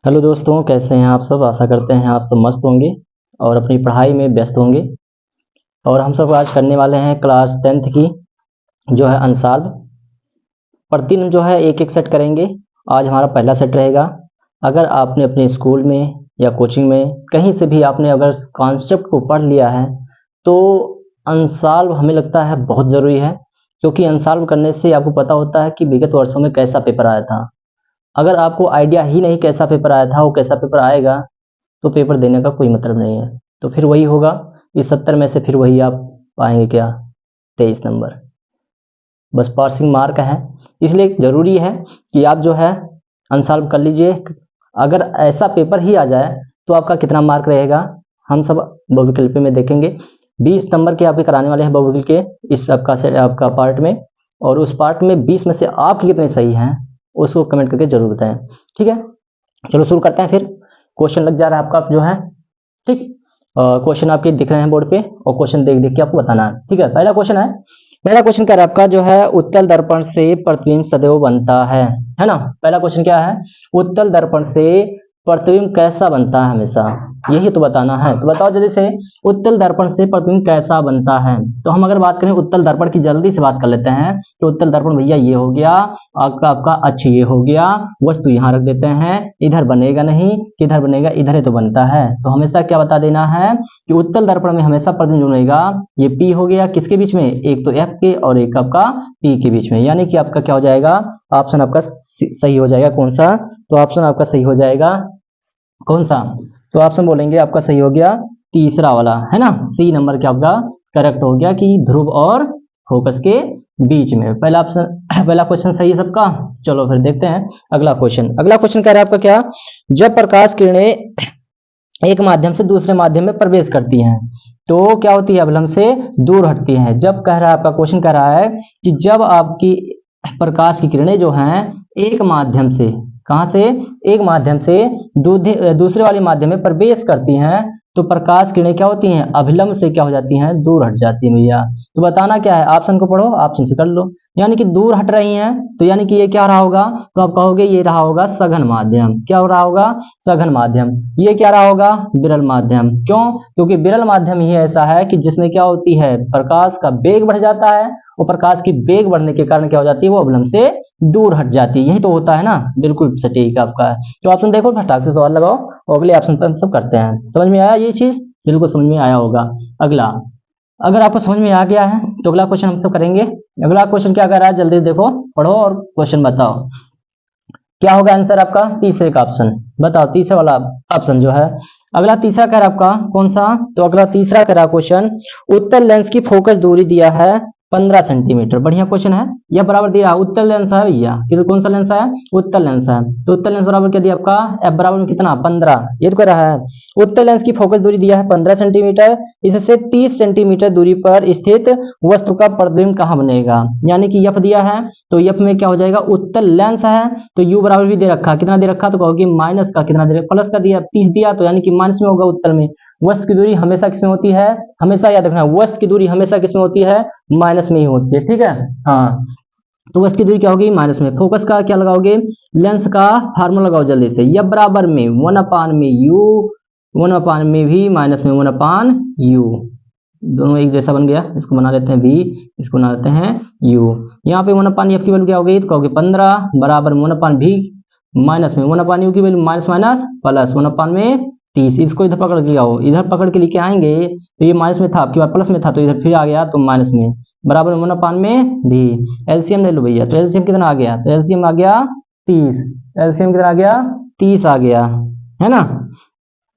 Hello दोस्तों, कैसे हैं आप सब। आशा करते हैं आप सब मस्त होंगे और अपनी पढ़ाई में व्यस्त होंगे। और हम सब आज करने वाले हैं क्लास 10th की जो है अनसॉल्व। प्रतिदिन जो है एक एक सेट करेंगे। आज हमारा पहला सेट रहेगा। अगर आपने अपने स्कूल में या कोचिंग में कहीं से भी आपने अगर कॉन्सेप्ट को पढ़ लिया है तो अनसॉल्व हमें लगता है बहुत ज़रूरी है, क्योंकि अनसॉल्व करने से आपको पता होता है कि विगत वर्षों में कैसा पेपर आया था। अगर आपको आइडिया ही नहीं कैसा पेपर आया था, वो कैसा पेपर आएगा, तो पेपर देने का कोई मतलब नहीं है। तो फिर वही होगा, इस 70 में से फिर वही आप पाएंगे क्या, 23 नंबर। बस पासिंग मार्क है, इसलिए ज़रूरी है कि आप जो है अनसॉल्व कर लीजिए। अगर ऐसा पेपर ही आ जाए तो आपका कितना मार्क रहेगा हम सब बहुविकल्पी में देखेंगे। 20 नंबर के आपके कराने वाले हैं बहुविकल्प के इस आपका पार्ट में, और उस पार्ट में 20 में से आपके कितने सही हैं उसको कमेंट करके जरूर बताएं। ठीक है, चलो शुरू करते हैं। फिर क्वेश्चन लग जा रहा है आपका जो है। ठीक, क्वेश्चन आपके दिख रहे हैं बोर्ड पे, और क्वेश्चन देख देख के आपको बताना है। ठीक है, पहला क्वेश्चन कह रहा है आपका जो है उत्तल दर्पण से प्रतिबिंब सदैव बनता है ना। पहला क्वेश्चन क्या है, उत्तल दर्पण से प्रतिबिंब कैसा बनता है हमेशा, यही तो बताना है। तो बताओ जल्दी से, उत्तल दर्पण से प्रतिबिंब कैसा बनता है। तो हम अगर बात करें उत्तल दर्पण की, जल्दी से बात कर लेते हैं। तो उत्तल दर्पण भैया ये हो गया आपका अक्ष, ये हो गया, वस्तु यहाँ रख देते हैं। इधर बनेगा नहीं, किधर बनेगा, इधर ही तो बनता है। तो हमेशा क्या बता देना है कि उत्तल दर्पण में हमेशा प्रतिबिंब बनेगा। ये पी हो गया, किसके बीच में, एक तो एफ के और एक आपका पी के बीच में, यानी कि आपका क्या हो जाएगा, ऑप्शन आपका सही हो जाएगा। कौन सा, तो ऑप्शन आपका सही हो जाएगा कौन सा, तो ऑप्शन बोलेंगे आपका सही हो गया तीसरा वाला, है ना। सी नंबर क्या आपका करेक्ट हो गया कि ध्रुव और फोकस के बीच में। पहला ऑप्शन, पहला क्वेश्चन सही है सबका। चलो फिर देखते हैं अगला क्वेश्चन। अगला क्वेश्चन कह रहा है आपका क्या, जब प्रकाश किरणें एक माध्यम से दूसरे माध्यम में प्रवेश करती हैं तो क्या होती है, अवलंब से दूर हटती हैं। जब कह रहा है आपका क्वेश्चन कह रहा है कि जब आपकी प्रकाश की किरणें जो हैं एक माध्यम से, कहां से, एक माध्यम से दूसरे वाले माध्यम में प्रवेश करती हैं तो प्रकाश किरणें क्या होती हैं, अभिलंब से क्या हो जाती हैं, दूर हट जाती हैं भैया। तो बताना क्या है, ऑप्शन को पढ़ो, ऑप्शन से कर लो। यानी कि दूर हट रही हैं, तो यानी कि ये क्या रहा होगा, तो आप कहोगे ये रहा होगा सघन माध्यम। क्या हो रहा होगा, सघन माध्यम। ये क्या रहा होगा, विरल माध्यम। क्यों, क्योंकि विरल माध्यम ही ऐसा है कि जिसमें क्या होती है, प्रकाश का वेग बढ़ जाता है, और प्रकाश की वेग बढ़ने के कारण क्या हो जाती है, वो अवलंब से दूर हट जाती है। यही तो होता है ना, बिल्कुल सटीक आपका है। तो ऑप्शन देखो, फटाक से सवाल लगाओ और अगले ऑप्शन पर हम सब करते हैं। समझ में आया ये चीज, बिल्कुल समझ में आया होगा। अगला, अगर आपको समझ में आ गया है तो अगला क्वेश्चन हम सब करेंगे। अगला क्वेश्चन क्या कर रहा है, जल्दी देखो, पढ़ो और क्वेश्चन बताओ क्या होगा आंसर आपका, तीसरे का ऑप्शन। बताओ तीसरा वाला ऑप्शन जो है। अगला तीसरा कह रहा आपका कौन सा, तो अगला तीसरा कह रहा क्वेश्चन, उत्तल लेंस की फोकस दूरी दिया है 15 सेंटीमीटर। बढ़िया क्वेश्चन है। यह बराबर दिया, उत्तल लेंस है भैया, कि कौन सा लेंस है, उत्तल लेंस है। तो उत्तल लेंस बराबर क्या दिया आपका, एफ बराबर में कितना, 15। ये तो कह रहा है उत्तल लेंस की फोकस दूरी दिया है 15 सेंटीमीटर, इससे 30 सेंटीमीटर दूरी पर स्थित वस्तु का प्रतिबिंब कहाँ बनेगा। यानी कि यफ दिया है, तो यफ में क्या हो जाएगा, उत्तल लेंस है, तो यू बराबर भी दे रखा, कितना दे रखा, तो कहोगे माइनस का, कितना दे रखा, प्लस का दिया 30 दिया, तो यानी कि माइनस में होगा उत्तल में। वस्तु की दूरी हमेशा किसमें होती है, हमेशा याद रखना, वस्तु की दूरी हमेशा किसमें होती है, माइनस में ही होती है। ठीक है, हाँ, तो वस्तु की दूरी क्या होगी, माइनस में। फोकस का क्या लगाओगे, लेंस का फार्मूला लगाओ जल्दी से, यह बराबर में 1 में यू, 1 में भी, माइनस में 1 यू, दोनों एक जैसा बन गया। इसको बना लेते हैं बी, इसको बना लेते हैं यू। यहाँ पे 1 एफ की वैल्यू क्या होगी, तो कहोगे 15 बराबर 1 भी, माइनस में 1 यू की वैल्यू माइनस माइनस प्लस 1 में 30। इसको इधर पकड़ के आओ, इधर पकड़ के लेके आएंगे तो ये माइनस में था, आपके बाद प्लस में था, तो इधर फिर आ गया तो माइनस में, बराबर 1 में भी। एलसीएम ले लो भैया, तो एलसीएम कितना आ गया, तो एलसीएम आ गया 30। एलसीएम कितना आ गया, 30 आ गया, है ना।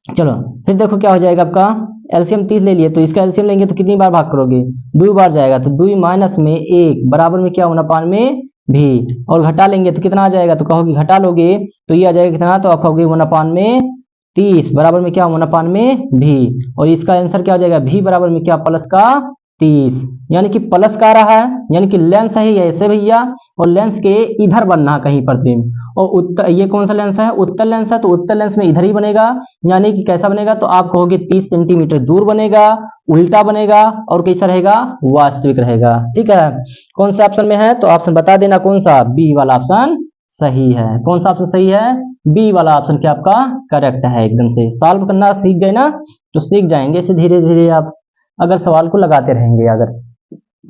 चलो फिर देखो क्या हो जाएगा आपका, एलसीएम 30 ले लिए, तो इसका एलसीएम लेंगे तो कितनी बार भाग करोगे, 2 बार जाएगा, तो 2 माइनस में 1 बराबर में क्या, 1 में भी। और घटा लेंगे तो कितना आ जाएगा, तो कहोगे घटा लोगे तो ये आ जाएगा कितना, तो आप कहोगे 1 में 30 बराबर में क्या, 1 में भी। और इसका आंसर क्या हो जाएगा, भी बराबर में क्या, प्लस का 30। यानी कि प्लस का रहा है, यानी कि लेंस है ऐसे भैया, और लेंस के इधर बनना कहीं प्रतिबिंब। और ये कौन सा लेंस है, उत्तल लेंस है, तो उत्तल लेंस में इधर ही बनेगा। यानी कि कैसा बनेगा, तो आप कहोगे 30 सेंटीमीटर दूर बनेगा, उल्टा बनेगा, और कैसा रहेगा, वास्तविक रहेगा। ठीक है, कौन से ऑप्शन में है, तो ऑप्शन बता देना कौन सा, बी वाला ऑप्शन सही है। कौन सा ऑप्शन सही है? बी वाला ऑप्शन क्या आपका करेक्ट है। एकदम से सॉल्व करना सीख गए ना, तो सीख जाएंगे इसे धीरे धीरे आप, अगर सवाल को लगाते रहेंगे अगर।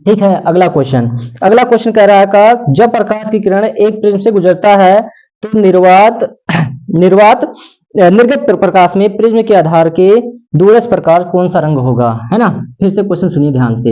ठीक है, अगला क्वेश्चन। अगला क्वेश्चन कह रहा है का जब प्रकाश की किरण एक प्रिज्म से गुजरता है तो निर्गत प्रकाश में प्रिज्म के आधार के दूरस्थ प्रकाश कौन सा रंग होगा, है ना। फिर से क्वेश्चन सुनिए ध्यान से,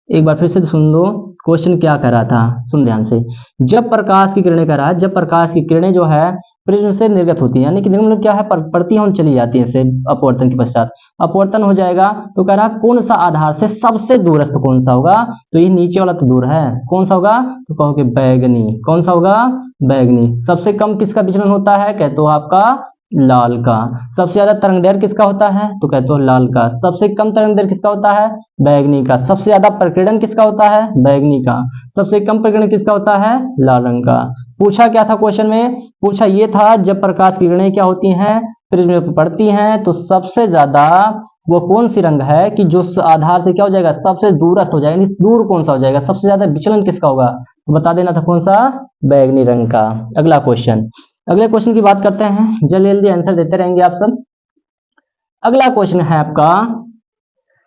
एक बार फिर से सुन लो क्वेश्चन क्या कर रहा था, सुन ध्यान से। जब प्रकाश की किरणें कर रहा है, जब प्रकाश की किरणें जो है प्रिज्म से निर्गत होती है, यानी कि निर्गत क्या है, पड़ती है चली जाती है, अपवर्तन के पश्चात अपवर्तन हो जाएगा, तो कह रहा कौन सा आधार से सबसे दूरस्थ कौन सा होगा, तो ये नीचे वाला तो दूर है, कौन सा होगा, तो कहोगे बैगनी। कौन सा होगा? बैगनी। सबसे कम किसका विचलन होता है, कहते हो आपका लाल का। सबसे ज्यादा तरंगदैर्घ्य किसका होता है, तो कहते हो लाल का। सबसे कम तरंगदैर्घ्य किसका होता है, बैगनी का। सबसे ज्यादा प्रकीर्णन किसका होता है, बैगनी का। सबसे कम प्रकीर्णन किसका होता है, लाल रंग का। पूछा क्या था क्वेश्चन में, पूछा ये था जब प्रकाश की किरणें क्या होती हैं, प्रिज्म में पड़ती हैं, तो सबसे ज्यादा वो कौन सी रंग है कि जो आधार से क्या हो जाएगा, सबसे दूरस्थ हो जाएगा, दूर कौन सा हो जाएगा, सबसे ज्यादा विचलन किसका होगा, तो बता देना था कौन सा, बैगनी रंग का। अगला क्वेश्चन, अगले क्वेश्चन की बात करते हैं, जल्दी जल्दी आंसर देते रहेंगे आप सब। अगला क्वेश्चन है आपका,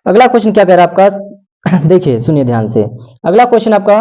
अगला क्वेश्चन क्या कह रहा है आपका, देखिए सुनिए ध्यान से। अगला क्वेश्चन आपका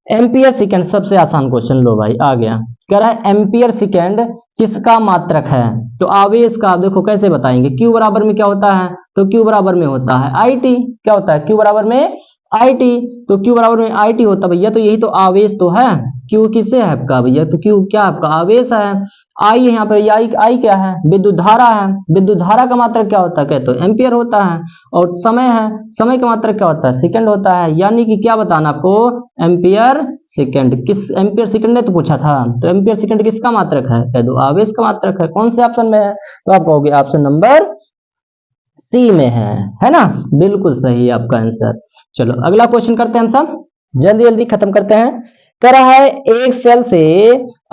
एम्पियर सेकेंड, सबसे आसान क्वेश्चन, लो भाई आ गया। कह रहा है एम्पियर सेकेंड किसका मात्रक है, तो आवेश का देखो कैसे बताएंगे। क्यू बराबर में क्या होता है, तो क्यू बराबर में होता है आई टी। क्या होता है, क्यू बराबर में आई टी, तो क्यू बराबर में आई टी होता है भैया, तो यही तो आवेश तो है। क्यू किससे है आपका भैया, तो क्यू क्या आपका आवेश है। आई यहाँ पे आई क्या है, विद्युत धारा है। विद्युत धारा का मात्रक क्या होता है, कहते हो एम्पियर होता है। और समय है, समय का मात्रक क्या होता है, सेकंड होता है। यानी कि क्या बताना आपको, एम्पियर सेकंड। किस एम्पियर सेकंड ने तो पूछा था, तो एम्पियर सेकंड किसका मात्रक है, कह दो आवेश का मात्रक है। कौन से ऑप्शन में है, तो आप कहोगे ऑप्शन नंबर सी में है ना। बिल्कुल सही आपका आंसर। चलो अगला क्वेश्चन करते हैं हम सब, जल्दी जल्दी खत्म करते हैं। कह रहा है एक सेल से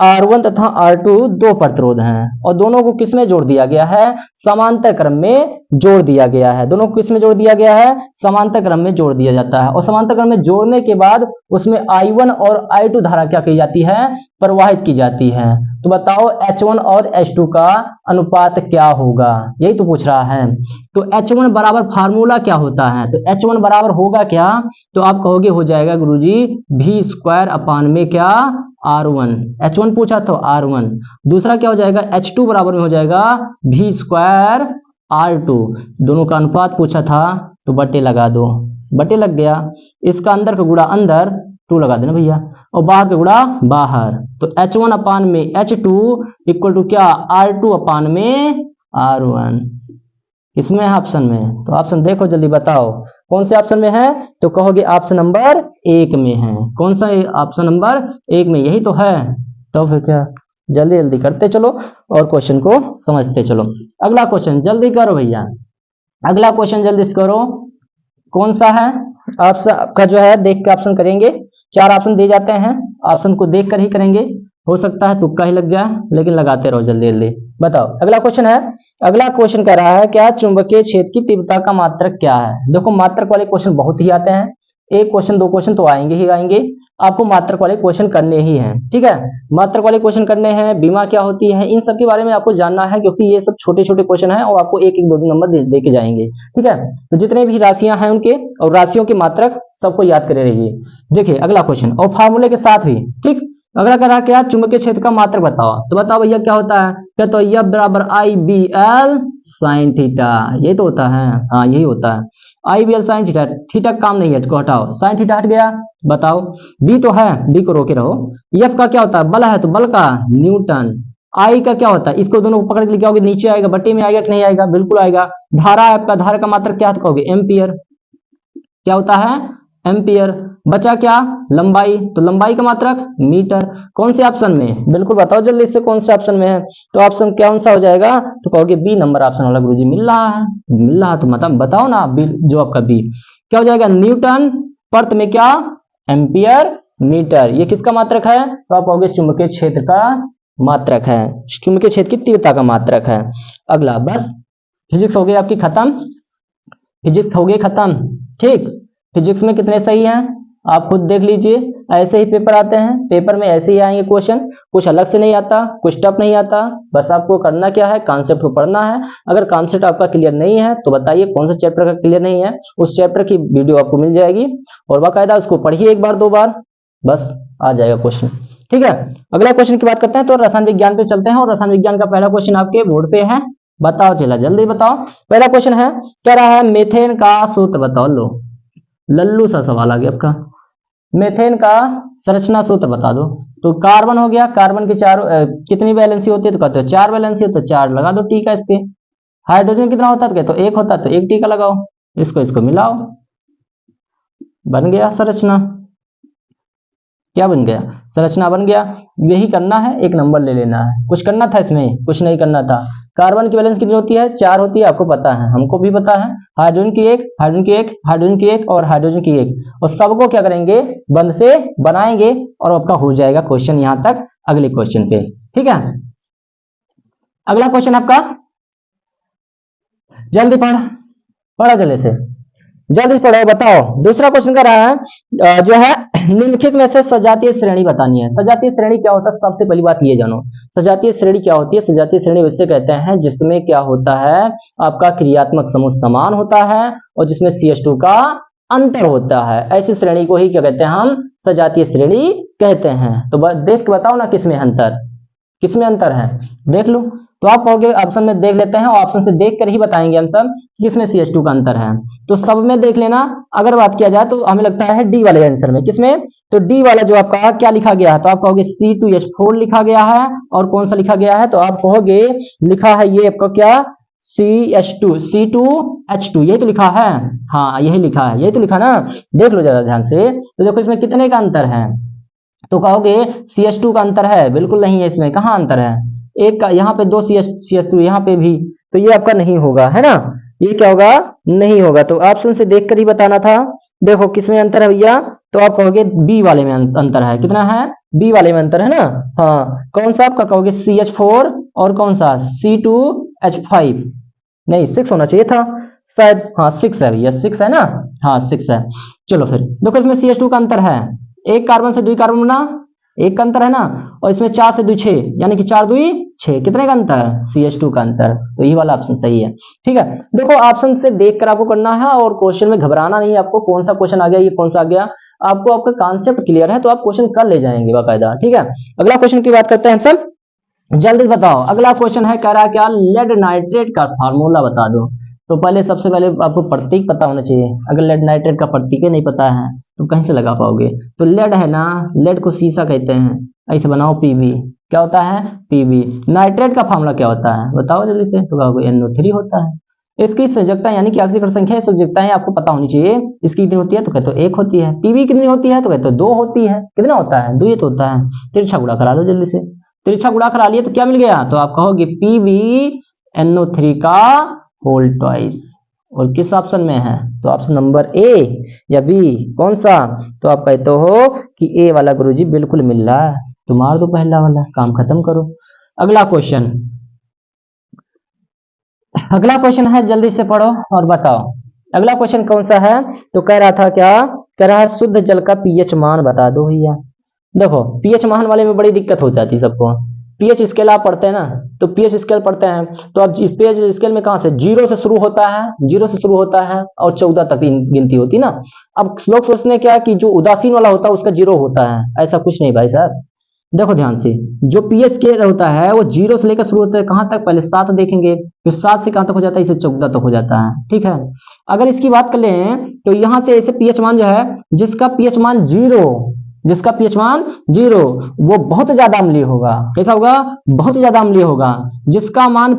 R1 तथा R2 दो प्रतिरोध हैं और दोनों को किस में जोड़ दिया गया है, समांतर क्रम में जोड़ दिया गया है। दोनों को किस में जोड़ दिया गया है, समांतर क्रम में जोड़ दिया जाता है। और समांतर क्रम में जोड़ने के बाद उसमें I1 और I2 धारा क्या की जाती है, प्रवाहित की जाती है। तो बताओ H1 और H2 का अनुपात क्या होगा, यही तो पूछ रहा है। तो H1 बराबर फार्मूला क्या होता है, तो H1 बराबर होगा क्या, तो आप कहोगे हो जाएगा गुरुजी V स्क्वायर अपान में क्या R1। H1 पूछा तो R1। दूसरा क्या हो जाएगा, H2 बराबर में हो जाएगा V स्क्वायर R2। दोनों का अनुपात पूछा था तो बटे लगा दो, बटे लग गया। इसका अंदर का गुणा अंदर 2 लगा देना भैया, और बाहर का गुणा बाहर। तो H1 अपान में H2 इक्वल टू क्या, R2 अपान में R1। इसमें है ऑप्शन में, तो ऑप्शन देखो जल्दी बताओ कौन से ऑप्शन में है, तो कहोगे ऑप्शन नंबर 1 में है। कौन सा ऑप्शन नंबर 1 में, यही तो है। तो फिर क्या, जल्दी जल्दी करते चलो और क्वेश्चन को समझते चलो। अगला क्वेश्चन जल्दी करो भैया, अगला क्वेश्चन जल्दी से करो। कौन सा है, ऑप्शन आपका जो है देख के ऑप्शन करेंगे, 4 ऑप्शन दिए जाते हैं, ऑप्शन को देख कर ही करेंगे। हो सकता है तुक्का ही लग जाए, लेकिन लगाते रहो जल्दी जल्दी। बताओ अगला क्वेश्चन है, अगला क्वेश्चन कह रहा है क्या चुंबकीय क्षेत्र की तीव्रता का मात्रक क्या है। देखो मात्रक वाले क्वेश्चन बहुत ही आते हैं, एक क्वेश्चन 2 क्वेश्चन तो आएंगे ही आएंगे, आपको मात्रक वाले क्वेश्चन करने ही हैं। ठीक है, मात्रक वाले क्वेश्चन करने हैं, बीमा क्या होती है, इन सब के बारे में आपको जानना है, क्योंकि ये सब छोटे छोटे क्वेश्चन हैं और आपको एक एक 2 नंबर दे के जाएंगे। ठीक है, तो जितने भी राशियां हैं उनके और राशियों के मात्रक सबको याद करे रहिए। देखिए अगला क्वेश्चन और फार्मूले के साथ भी। ठीक, अगला कह रहा क्या चुंबकीय क्षेत्र का मात्रक बताओ, तो बताओ भैया क्या होता है, क्या तो यह बराबर I B L sine theta, यही तो होता है, हाँ यही होता है I B L sine theta. Theta काम नहीं है, इसको हटाओ, साइन थीटा हट गया। बताओ बी तो है, बी को रोके रहो। एफ का क्या होता है, बल है तो बल का न्यूटन। आई का क्या होता है, इसको दोनों को पकड़ के लिखा होगा, नीचे आएगा बटे में आएगा कि नहीं आएगा, बिल्कुल आएगा। धारा आपका, धारा का मात्रक क्या कहोगे, एम्पियर। क्या होता है, एम्पियर। बचा क्या, लंबाई, तो लंबाई का मात्रक मीटर। कौन से ऑप्शन में, बिल्कुल बताओ जल्दी से कौन से ऑप्शन में है, तो ऑप्शन कौन सा हो जाएगा, तो कहोगे बी नंबर ऑप्शन वाला। गुरुजी मिल रहा है, मिल रहा तो मतलब बताओ ना, जो आपका बी क्या हो जाएगा, न्यूटन परत में क्या, एम्पियर मीटर। ये किसका मात्रक है, तो आप कहोगे चुंबकीय क्षेत्र का मात्रक है, चुंबकीय क्षेत्र की तीव्रता का मात्रक है। अगला बस फिजिक्स हो गई आपकी खत्म, फिजिक्स हो गई खत्म। ठीक, फिजिक्स में कितने सही हैं, आप खुद देख लीजिए, ऐसे ही पेपर आते हैं, पेपर में ऐसे ही आएंगे क्वेश्चन, कुछ अलग से नहीं आता, कुछ टफ नहीं आता। बस आपको करना क्या है, कॉन्सेप्ट को पढ़ना है। अगर कॉन्सेप्ट आपका क्लियर नहीं है तो बताइए कौन सा चैप्टर का क्लियर नहीं है, उस चैप्टर की वीडियो आपको मिल जाएगी और बाकायदा उसको पढ़िए 1 बार 2 बार, बस आ जाएगा क्वेश्चन। ठीक है, अगला क्वेश्चन की बात करते हैं तो रसायन विज्ञान पे चलते हैं और रसायन विज्ञान का पहला क्वेश्चन आपके बोर्ड पे है। बताओ चला, जल्दी बताओ। पहला क्वेश्चन है, कह रहा है मीथेन का सूत्र बताओ। लो लल्लू सा सवाल आ गया आपका, मीथेन का संरचना सूत्र बता दो। तो कार्बन हो गया, कार्बन की कितनी वैलेंसी होती है, तो कहते हो 4 वैलेंसी, तो 4 लगा दो टीका इसके। हाइड्रोजन कितना होता है, तो कहते हो 1 होता है, तो 1 टीका लगाओ, इसको मिलाओ, बन गया संरचना। क्या बन गया, संरचना बन गया। यही करना है, 1 नंबर ले लेना है। कुछ करना था इसमें, कुछ नहीं करना था। कार्बन की वैलेंस कितनी होती है, 4 होती है, आपको पता है, हमको भी पता है। हाइड्रोजन की 1, हाइड्रोजन की 1, हाइड्रोजन की 1 और हाइड्रोजन की 1, और सबको क्या करेंगे, बंद से बनाएंगे और आपका हो जाएगा क्वेश्चन यहां तक। अगले क्वेश्चन पे, ठीक है। अगला क्वेश्चन आपका, जल्दी पढ़ा जल्दी से, जल्दी पढ़ो, बताओ। दूसरा क्वेश्चन का रहा है जो है निम्नलिखित में से सजातीय श्रेणी बतानी है। सजातीय श्रेणी क्या होता है, सबसे पहली बात ये जानो, सजातीय श्रेणी क्या होती है। सजातीय श्रेणी वैसे कहते हैं जिसमें क्या होता है, आपका क्रियात्मक समूह समान होता है और जिसमें CH2 का अंतर होता है, ऐसी श्रेणी को ही क्या कहते हैं, हम सजातीय श्रेणी कहते हैं। तो देख के बताओ ना किसमें अंतर, किसमें अंतर है, देख लो। तो आप कहोगे ऑप्शन में देख लेते हैं, और ऑप्शन से देख कर ही बताएंगे हम सब किसमें CH2 का अंतर है। तो सब में देख लेना। अगर बात किया जाए तो हमें लगता है डी वाले आंसर में, किसमें, तो डी वाला जो आपका क्या लिखा गया है, तो आप कहोगे C2H4 लिखा गया है। और कौन सा लिखा गया है, तो आप कहोगे लिखा है ये आपका क्या, C2H2, यही तो लिखा है, हाँ यही लिखा है, यही तो लिखा ना। देख लो जरा ध्यान से, तो देखो इसमें कितने का अंतर है, तो कहोगे CH2 का अंतर है, बिल्कुल नहीं है, इसमें कहाँ अंतर है, एक का, यहाँ पे 2 CH2 यहाँ पे भी, तो ये आपका नहीं होगा, है ना, ये क्या होगा, नहीं होगा। तो ऑप्शन से देखकर ही बताना था। देखो किसमें अंतर है भैया, तो आप कहोगे बी वाले में अंतर है, कितना है, बी वाले में अंतर है ना। हाँ कौन सा आपका, कहोगे CH4 और कौन सा C2H5, नहीं 6 होना चाहिए था शायद, हाँ 6 है भैया, 6 है ना, हाँ 6 है। चलो फिर देखो इसमें CH2 का अंतर है, एक कार्बन से 2 कार्बन बना, 1 का अंतर है ना, और इसमें 4 से 2 6, यानी कि 4 2 6, कितने का अंतर, CH2 का अंतर। तो यही वाला ऑप्शन सही है, ठीक है। देखो ऑप्शन से देखकर आपको करना है और क्वेश्चन में घबराना नहीं है आपको, कौन सा क्वेश्चन आ गया, ये कौन सा आ गया, आपको आपका कॉन्सेप्ट क्लियर है तो आप क्वेश्चन कर ले जाएंगे बाकायदा, ठीक है। अगला क्वेश्चन की बात करते हैं सब, जल्दी बताओ। अगला क्वेश्चन है, कह रहा है क्या, लेड नाइट्रेट का फार्मूला बता दो। तो पहले सबसे पहले आपको प्रतीक पता होना चाहिए, अगर लेड नाइट्रेट का प्रतीक ही नहीं पता है तो कहीं से लगा पाओगे। तो लेड है ना, लेड को सीसा कहते हैं, ऐसे बनाओ Pb, क्या होता है Pb। नाइट्रेट का फार्मूला क्या होता है बताओ जल्दी से, तो कहोगे NO3 होता है। इसकी संयोजकता यानी कि ऑक्सीकरण संख्या, संयोजकताएं आपको पता होनी चाहिए, इसकी कितनी होती है, तो कहते हो 1 होती है। Pb कितनी होती है, तो कहते हो 2 होती है। कितना होता है, 2 ही तो होता है। तिरछा गुणा करा लो जल्दी से, तिरछा गुणा करा लिए तो क्या मिल गया, तो आप कहोगे PbNO3 का होल ट्वाइस। और किस ऑप्शन में है, तो ऑप्शन नंबर ए या बी, कौन सा, तो आप कहते हो कि ए वाला गुरुजी बिल्कुल मिल रहा है, तो मार दो पहला वाला, काम खत्म करो। अगला क्वेश्चन, अगला क्वेश्चन है, जल्दी से पढ़ो और बताओ। अगला क्वेश्चन कौन सा है, तो कह रहा था क्या, कह रहा है शुद्ध जल का पीएच मान बता दो भैया। देखो पीएच मान वाले में बड़ी दिक्कत हो जाती है सबको, पीएच स्केल आप पढ़ते हैं ना, तो पीएच स्केल पढ़ते हैं तो अब पीएच स्केल में कहां से, 0 से शुरू होता है, 0 से शुरू होता है और 14 तक गिनती होती ना। अब लोग सोचते हैं क्या कि जो उदासीन वाला होता है उसका 0 होता है, ऐसा कुछ नहीं भाई साहब। देखो ध्यान से, जो पीएच स्केल होता है वो 0 से लेकर शुरू होता है, कहां तक, पहले 7 देखेंगे, फिर 7 से कहां तक हो जाता है, इसे 14 तक हो जाता है, ठीक है। अगर इसकी बात कर लें तो यहां से ऐसे पीएच मान जो है, जिसका पीएच मान 0, जिसका पीएच मान 0 वो बहुत ज्यादा अम्लीय होगा, कैसा होगा, बहुत ज्यादा अम्लीय होगा। जिसका मान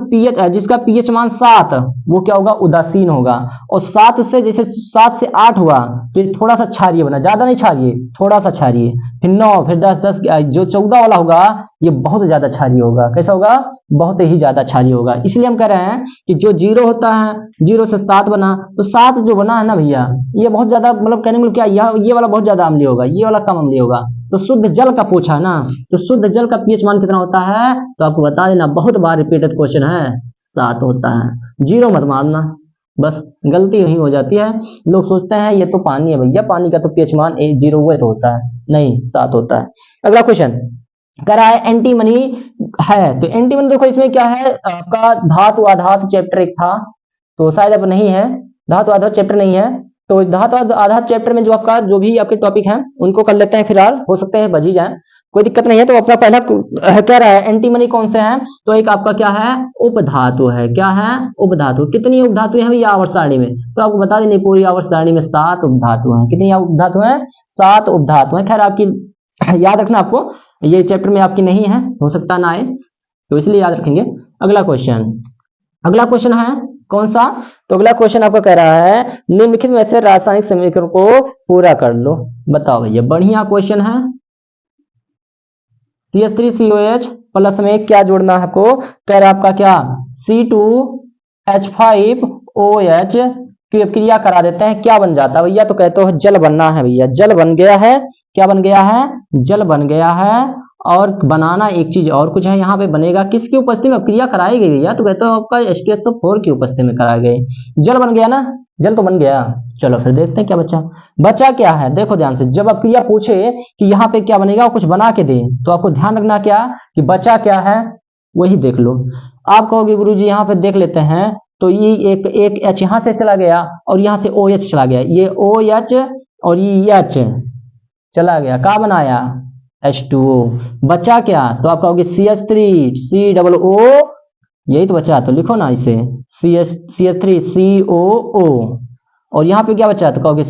जिसका पीएच मान 7 वो क्या होगा, उदासीन होगा। और 7 से, जैसे 7 से 8 हुआ तो ये थोड़ा सा क्षारीय बना, ज्यादा नहीं क्षारीय, थोड़ा सा क्षारीय। फिर 9, फिर 10, जो 14 वाला होगा ये बहुत ज्यादा क्षारीय होगा, कैसा होगा, बहुत ही ज्यादा क्षारीय होगा। इसलिए हम कह रहे हैं कि जो 0 होता है, 0 से 7 बना, तो 7 जो बना है ना भैया, ये बहुत ज्यादा, मतलब कहने में क्या, ये वाला बहुत ज्यादा अम्लीय होगा, ये वाला कम अम्लीय होगा। तो शुद्ध जल का पूछा है ना, तो शुद्ध जल का पीएच मान कितना होता है, तो आपको बता देना, बहुत बार रिपीटेड क्वेश्चन है, 7 होता है। 0 मत मारना, बस गलती यही हो जाती है, लोग सोचते हैं ये तो पानी है भैया, पानी का तो pH मान 0 हुए तो होता है, नहीं 7 होता है। अगला क्वेश्चन कह रहा है एंटीमनी है, तो एंटीमनी देखो इसमें क्या है आपका धातु आधात चैप्टर एक था, तो शायद अब नहीं है, धातु आधात चैप्टर नहीं है, तो धातु आधात चैप्टर में जो आपका जो भी आपके टॉपिक हैं उनको कर लेते हैं फिलहाल, हो सकते हैं बच ही जाए, कोई दिक्कत नहीं है। तो अपना पहला कह रहा है एंटीमनी कौन से हैं, तो एक आपका क्या है उपधातु है, क्या है उपधातु। कितनी उपधातु है भैया आवर्त सारणी में, तो आपको बता दें पूरी आवर्त सारणी में 7 उपधातु हैं। कितनी उपधातु हैं, 7 उपधातु हैं। खैर आपकी याद रखना, आपको ये चैप्टर में आपकी नहीं है, हो सकता ना आए, तो इसलिए याद रखेंगे। अगला क्वेश्चन है कौन सा, तो अगला क्वेश्चन आपका कह रहा है निम्नलिखित में से रासायनिक समीकरण को पूरा कर लो। बताओ भैया, बढ़िया क्वेश्चन है। CH3COH प्लस में क्या जोड़ना है आपको, कह रहा है आपका क्या C2H5OH की क्रिया करा देते हैं, क्या बन जाता है भैया, तो कहते हो जल बनना है भैया, जल बन गया है। क्या बन गया है, जल बन गया है। और बनाना एक चीज और कुछ है, यहाँ पे बनेगा किसकी उपस्थिति में क्रिया कराई गई भैया, तो कहते हो आपका H2SO4 की उपस्थिति में कराई गई। जल बन गया ना, जल तो बन गया। चलो फिर देखते हैं क्या बचा क्या है। देखो ध्यान से, जब आप क्रिया पूछे कि यहाँ पे क्या बनेगा, कुछ बना के दे, तो आपको ध्यान रखना क्या कि बचा क्या है वही देख लो। आप कहोगे गुरुजी यहाँ पे देख लेते हैं, तो ये एक H यहाँ से चला गया और यहाँ से OH चला गया, ये OH और ये H चला गया, क्या बनाया H2O। बचा क्या, तो आप कहोगे CH3COO, यही तो बचा, तो लिखो ना इसे CH3COO। और यहाँ पे क्या बचा, तो कहोगे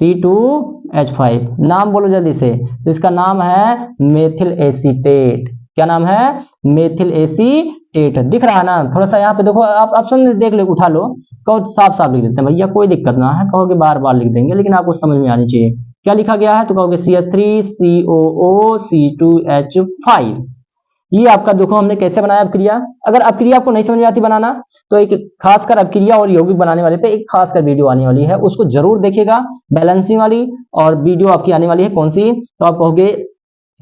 C2H5 नाम बोलो जल्दी से, तो इसका नाम है मेथिल एसीटेट। क्या नाम है, मेथिल एसीटेट। दिख रहा है ना, थोड़ा सा यहाँ पे देखो, आप ऑप्शन देख लो, उठा लो, कहो साफ साफ लिख देते हैं भैया, कोई दिक्कत ना है, कहोगे बार बार लिख देंगे, लेकिन आपको समझ में आनी चाहिए क्या लिखा गया है, तो कहोगे CH3COO C2H5। ये आपका देखो हमने कैसे बनाया अपक्रिया। अगर अपक्रिया आपको नहीं समझ में आती बनाना, तो एक खासकर अपक्रिया और यौगिक बनाने वाले पे एक खासकर वीडियो आने वाली है, उसको जरूर देखिएगा, बैलेंसिंग वाली। और वीडियो आपकी आने वाली है कौन सी, तो आप कहोगे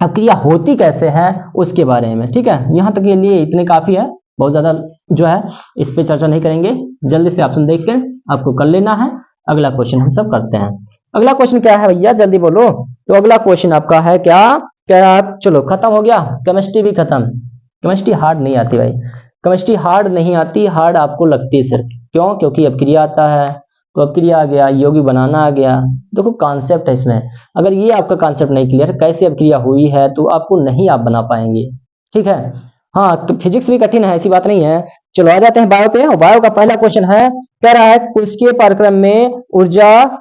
अपक्रिया होती कैसे है उसके बारे में, ठीक है। यहाँ तक के लिए इतने काफी है, बहुत ज्यादा जो है इस पे चर्चा नहीं करेंगे। जल्दी से ऑप्शन देख कर आपको कर लेना है। अगला क्वेश्चन हम सब करते हैं। अगला क्वेश्चन क्या है भैया, जल्दी बोलो। तो अगला क्वेश्चन आपका है क्या, चलो खत्म हो गया, केमिस्ट्री भी खत्म। केमिस्ट्री हार्ड नहीं आती भाई, केमिस्ट्री हार्ड नहीं आती, हार्ड आपको लगती है सिर्फ, क्यों, क्योंकि अपक्रिया आता है, तो अपक्रिया आ गया, यौगिक बनाना आ गया। देखो कॉन्सेप्ट है इसमें, अगर ये आपका कॉन्सेप्ट नहीं क्लियर कैसे अपक्रिया हुई है, तो आपको नहीं आप बना पाएंगे, ठीक है। हाँ, तो फिजिक्स भी कठिन है, ऐसी बात नहीं है। चलो आ जाते हैं बायो पे। बायो का पहला क्वेश्चन है, कह रहा है कोशिकीय पाठ्यक्रम में ऊर्जा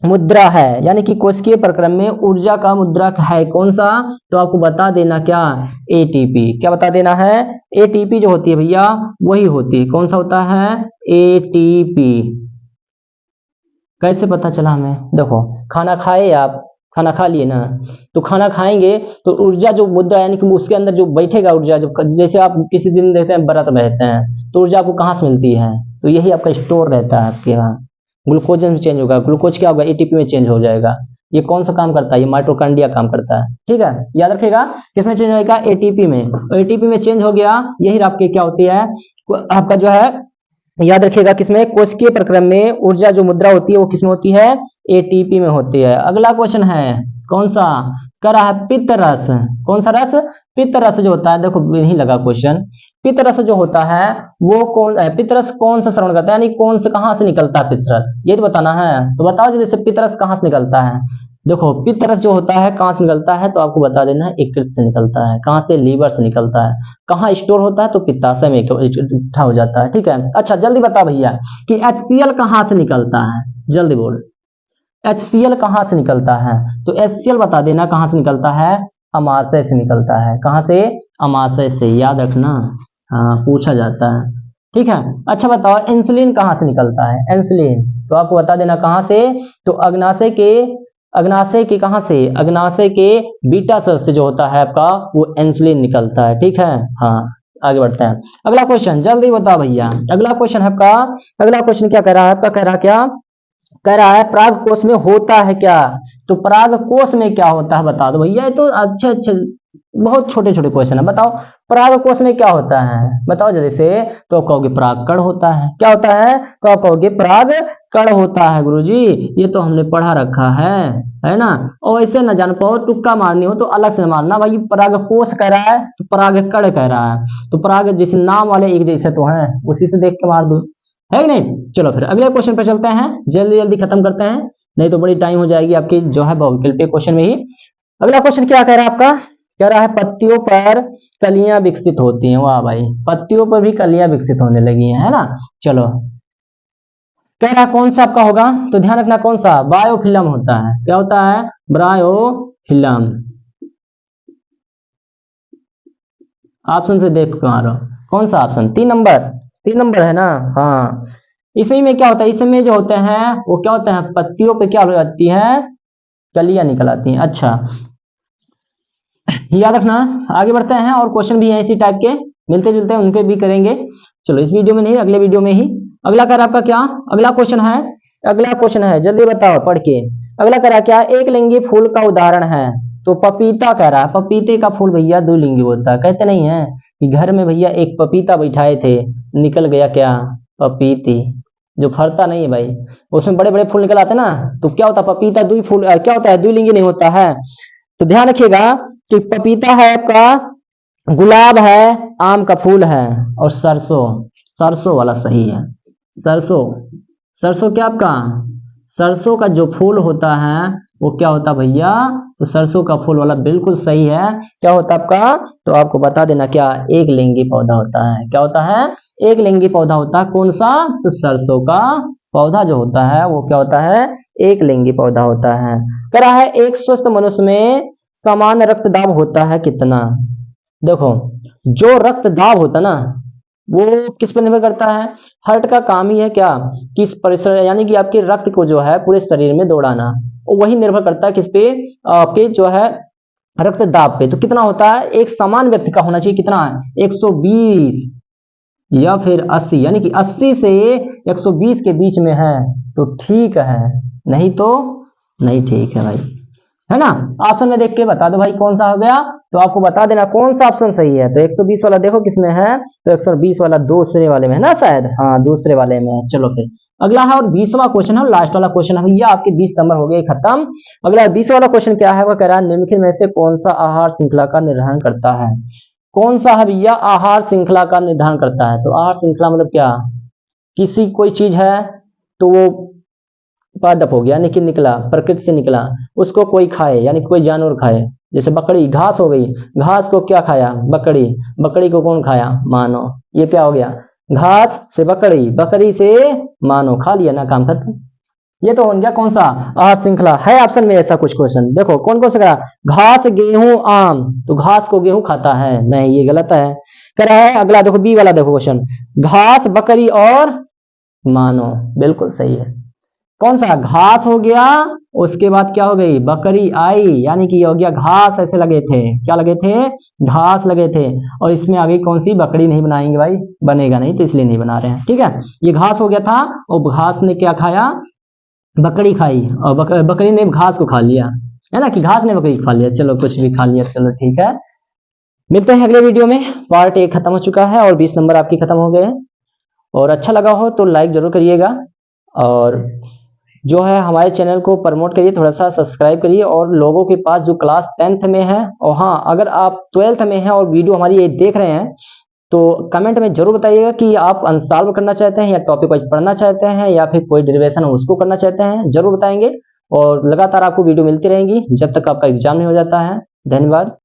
मुद्रा है, यानी कि कोशिकीय प्रक्रम में ऊर्जा का मुद्रा है कौन सा, तो आपको बता देना क्या, एटीपी। क्या बता देना है, एटीपी जो होती है भैया वही होती है, कौन सा होता है, एटीपी। कैसे पता चला हमें, देखो खाना खाए आप, खाना खा लिए ना, तो खाना खाएंगे तो ऊर्जा जो मुद्रा यानी कि उसके अंदर जो बैठेगा ऊर्जा, जो जैसे आप किसी दिन देखते हैं व्रत रहते हैं, तो ऊर्जा आपको कहाँ से मिलती है, तो यही आपका स्टोर रहता है आपके वहाँ। ग्लूकोज में चेंज होगा, ग्लूकोज क्या होगा, एटीपी में चेंज हो जाएगा। ये कौन सा काम करता है, ये माइटोकॉन्ड्रिया काम करता है, ठीक है। याद रखिएगा किसमें चेंज होगा, एटीपी में। एटीपी में चेंज हो गया, यही आपकी क्या होती है, आपका जो है याद रखिएगा किसमें, कोशिकीय प्रक्रम में ऊर्जा जो मुद्रा होती है वो किसमें होती है, एटीपी में होती है। अगला क्वेश्चन है कौन सा, कह रहा है पित्त रस। कौन सा रस, पित्त रस जो होता है, देखो नहीं लगा क्वेश्चन। पित्त रस जो होता है वो कौन, पित्त रस कौन सा श्रवण करता है, यानी कौन से कहां से निकलता है पित्त रस, ये तो बताना है। तो बताओ जल्दी से पित्त रस कहां से निकलता है। देखो पित्त रस जो होता है कहां से निकलता है, तो आपको बता देना है यकृत से निकलता है। कहां से, लीवर से निकलता है। कहां स्टोर होता है, तो पित्ताशय में इकट्ठा हो जाता है, ठीक है। अच्छा जल्दी बता भैया कि HCl कहां से निकलता है, जल्दी बोल, HCl कहां से निकलता है, तो HCl बता देना कहां से निकलता है, अमाशय से निकलता है। कहां से, अमाशय से, याद रखना, हाँ पूछा जाता है, ठीक है। अच्छा बताओ इंसुलिन कहां से निकलता है, इंसुलिन तो आपको बता देना कहां से, तो अग्नाशय के कहां से, अग्नाशय के बीटा सेल से जो होता है आपका वो इंसुलिन निकलता है, ठीक है। हाँ आगे बढ़ते हैं। अगला क्वेश्चन जल्दी बताओ भैया, अगला क्वेश्चन है आपका, अगला क्वेश्चन क्या कह रहा है आपका, कह रहा क्या, कह रहा है पराग कोश में होता है क्या, तो पराग कोश में क्या होता है बता दो भैया। ये तो अच्छे बहुत छोटे छोटे क्वेश्चन है, बताओ परागकोश में क्या होता है बताओ जल्दी से। तो कहोगे परागकण होता है। क्या होता है? कहोगे परागकण होता है गुरुजी, ये तो हमने पढ़ा रखा है ना। और ऐसे ना जान पाओ, तुक्का मारनी हो तो अलग से मारना। भाई परागकोश कह रहा है तो परागकण कह रहा है, तो पराग जैसे नाम वाले एक जैसे तो हैं, उसी से देख के मार दो, है कि नहीं। चलो फिर अगले क्वेश्चन पर चलते हैं, जल्दी जल्दी खत्म करते हैं, नहीं तो बड़ी टाइम हो जाएगी आपकी जो है बहुविकल्पीय क्वेश्चन में ही। अगला क्वेश्चन क्या कह रहा है आपका? कह रहा है पत्तियों पर कलियां विकसित होती हैं। वाह भाई, पत्तियों पर भी कलियां विकसित होने लगी हैं, है ना। चलो कह रहा कौन सा आपका होगा, तो ध्यान रखना कौन सा, बायोफिल्म होता है। क्या होता है? बायोफिल्म। ऑप्शन से देख मारो कौन सा ऑप्शन, 3 नंबर है ना। हाँ, इसमें में क्या होता है, इसमें जो होते हैं वो क्या होते हैं, पत्तियों पे क्या हो जाती है, कलियां निकल आती हैं। अच्छा याद रखना। आगे बढ़ते हैं, और क्वेश्चन भी हैं इसी टाइप के मिलते जुलते हैं, उनके भी करेंगे। चलो इस वीडियो में नहीं, अगले वीडियो में ही। अगला कर आपका क्या, अगला क्वेश्चन है जल्दी बताओ पढ़ के। अगला करा क्या, एक लिंगी फूल का उदाहरण है। तो पपीता कह रहा है, पपीते का फूल भैया 2 लिंगी होता है। कहते नहीं है कि घर में भैया एक पपीता बैठाए थे, निकल गया क्या, पपीती, जो फरता नहीं है भाई, उसमें बड़े बड़े फूल निकल आते ना। तो क्या होता है, पपीता 2 फूल क्या होता है, 2 लिंगी नहीं होता है। तो ध्यान रखिएगा कि पपीता है आपका, गुलाब है, आम का फूल है, और सरसों वाला सही है। सरसों क्या आपका, सरसों का जो फूल होता है वो क्या होता भैया, तो सरसों का फूल वाला बिल्कुल सही है। क्या होता आपका, तो आपको बता देना क्या, एक लिंगी पौधा होता है। क्या होता है, एक लिंगी पौधा होता है। कौन सा, तो सरसों का पौधा जो होता है वो क्या होता है, एक लिंगी पौधा होता है। कह रहा है एक स्वस्थ मनुष्य में समान रक्तदाब होता है कितना। देखो जो रक्तदाब होता है ना, वो किस पर निर्भर करता है, हार्ट का काम ही है क्या, किस परिसर यानी कि आपके रक्त को जो है पूरे शरीर में दौड़ाना, और वही निर्भर करता है किस पे, आपके जो है रक्तदाब पे। तो कितना होता है, एक समान व्यक्ति का होना चाहिए कितना, 120 या फिर 80, यानी कि 80 से 120 के बीच में है तो ठीक है, नहीं तो नहीं ठीक है भाई, है ना। ऑप्शन में देख के बता दो भाई कौन सा हो गया, तो आपको बता देना कौन सा ऑप्शन सही है। तो 120 वाला देखो किसमें है, तो 120 वाला दूसरे वाले में है ना शायद, हाँ दूसरे वाले में। चलो फिर अगला है, और 20वां क्वेश्चन है, लास्ट वाला क्वेश्चन है भैया, आपके 20 नंबर हो गए खत्म। अगला 20 वाला क्वेश्चन क्या है, वो कह रहा है निम्नलिखित में से कौन सा आहार श्रृंखला का निर्धारण करता है। कौन सा है भैया, आहार श्रृंखला का निर्धारण करता है। तो आहार श्रृंखला मतलब क्या, किसी कोई चीज है तो वो पादप हो गया, यानी कि निकला, प्रकृति से निकला, उसको कोई खाए, यानी कोई जानवर खाए। जैसे बकरी, घास हो गई, घास को क्या खाया, बकरी, बकरी को कौन खाया, मानव। ये क्या हो गया, घास से बकरी, बकरी से मानव, खा लिया ना, काम खत्म। ये तो हो गया कौन सा, आहार श्रृंखला है। ऑप्शन में ऐसा कुछ क्वेश्चन देखो कौन कौन सा करा, घास गेहूं आम, तो घास को गेहूं खाता है, नहीं ये गलत है। कह रहा है अगला देखो बी वाला देखो क्वेश्चन, घास बकरी और मानव, बिल्कुल सही है। कौन सा, घास हो गया, उसके बाद क्या हो गई, बकरी आई, यानी कि ये हो गया घास, ऐसे लगे थे, क्या लगे थे, घास लगे थे, और इसमें आ गई कौन सी, बकरी। नहीं बनाएंगे भाई, बनेगा नहीं तो इसलिए नहीं बना रहे हैं, ठीक है। ये घास हो गया था, और घास ने क्या खाया, बकरी खाई, और बकरी ने घास को खा लिया, है ना, कि घास ने बकरी खा लिया, चलो कुछ भी खा लिया, चलो ठीक है। मिलते हैं अगले वीडियो में, पार्ट 1 खत्म हो चुका है और 20 नंबर आपकी खत्म हो गए हैं। और अच्छा लगा हो तो लाइक जरूर करिएगा, और जो है हमारे चैनल को प्रमोट करिए, थोड़ा सा सब्सक्राइब करिए, और लोगों के पास जो क्लास 10th में है, और हाँ अगर आप 12th में हैं और वीडियो हमारी ये देख रहे हैं, तो कमेंट में जरूर बताइएगा कि आप अनसॉल्व करना चाहते हैं, या टॉपिक वाइज पढ़ना चाहते हैं, या फिर कोई डेरिवेशन है उसको करना चाहते हैं, जरूर बताएंगे। और लगातार आपको वीडियो मिलती रहेंगी जब तक आपका एग्जाम नहीं हो जाता है। धन्यवाद।